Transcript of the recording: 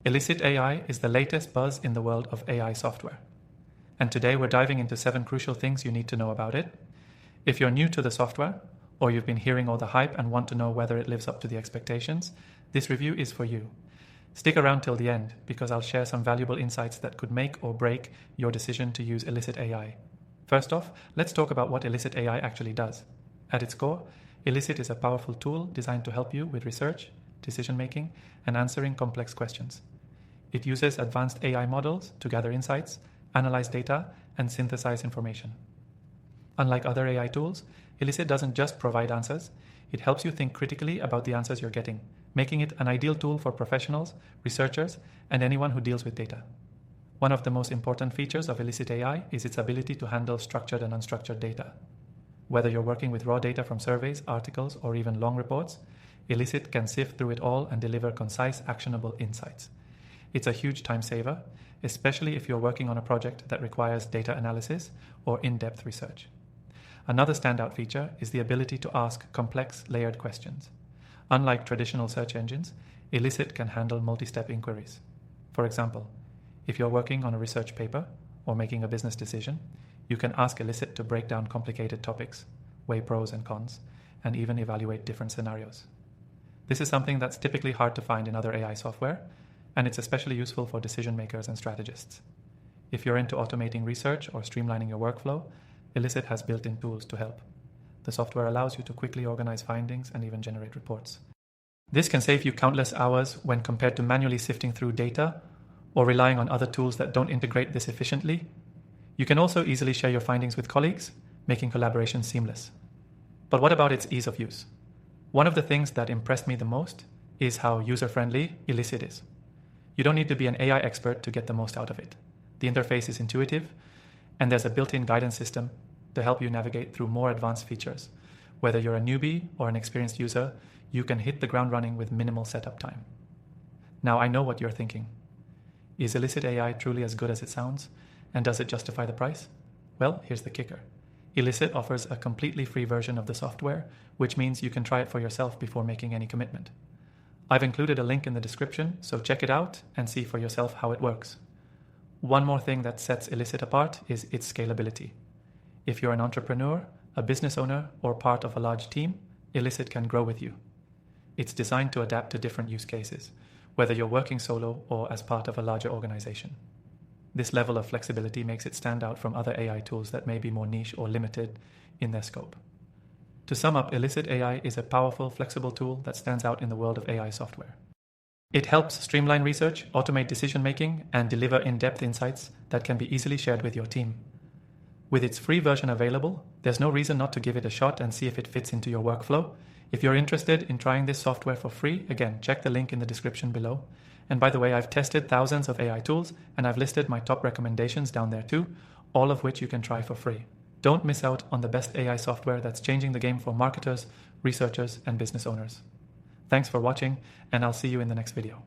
Elicit AI is the latest buzz in the world of AI software. And today we're diving into 7 crucial things you need to know about it. If you're new to the software, or you've been hearing all the hype and want to know whether it lives up to the expectations, this review is for you. Stick around till the end, because I'll share some valuable insights that could make or break your decision to use Elicit AI. First off, let's talk about what Elicit AI actually does. At its core, Elicit is a powerful tool designed to help you with research, decision-making, and answering complex questions. It uses advanced AI models to gather insights, analyze data, and synthesize information. Unlike other AI tools, Elicit doesn't just provide answers, it helps you think critically about the answers you're getting, making it an ideal tool for professionals, researchers, and anyone who deals with data. One of the most important features of Elicit AI is its ability to handle structured and unstructured data. Whether you're working with raw data from surveys, articles, or even long reports, Elicit can sift through it all and deliver concise, actionable insights. It's a huge time saver, especially if you're working on a project that requires data analysis or in-depth research. Another standout feature is the ability to ask complex, layered questions. Unlike traditional search engines, Elicit can handle multi-step inquiries. For example, if you're working on a research paper or making a business decision, you can ask Elicit to break down complicated topics, weigh pros and cons, and even evaluate different scenarios. This is something that's typically hard to find in other AI software, and it's especially useful for decision makers and strategists. If you're into automating research or streamlining your workflow, Elicit has built-in tools to help. The software allows you to quickly organize findings and even generate reports. This can save you countless hours when compared to manually sifting through data or relying on other tools that don't integrate this efficiently. You can also easily share your findings with colleagues, making collaboration seamless. But what about its ease of use? One of the things that impressed me the most is how user-friendly Elicit is. You don't need to be an AI expert to get the most out of it. The interface is intuitive, and there's a built-in guidance system to help you navigate through more advanced features. Whether you're a newbie or an experienced user, you can hit the ground running with minimal setup time. Now I know what you're thinking. Is Elicit AI truly as good as it sounds? And does it justify the price? Well, here's the kicker. Elicit offers a completely free version of the software, which means you can try it for yourself before making any commitment. I've included a link in the description, so check it out and see for yourself how it works. One more thing that sets Elicit apart is its scalability. If you're an entrepreneur, a business owner, or part of a large team, Elicit can grow with you. It's designed to adapt to different use cases, whether you're working solo or as part of a larger organization. This level of flexibility makes it stand out from other AI tools that may be more niche or limited in their scope. To sum up, Elicit AI is a powerful, flexible tool that stands out in the world of AI software. It helps streamline research, automate decision-making, and deliver in-depth insights that can be easily shared with your team. With its free version available, there's no reason not to give it a shot and see if it fits into your workflow. If you're interested in trying this software for free, again, check the link in the description below. And by the way, I've tested thousands of AI tools, and I've listed my top recommendations down there too, all of which you can try for free. Don't miss out on the best AI software that's changing the game for marketers, researchers, and business owners. Thanks for watching, and I'll see you in the next video.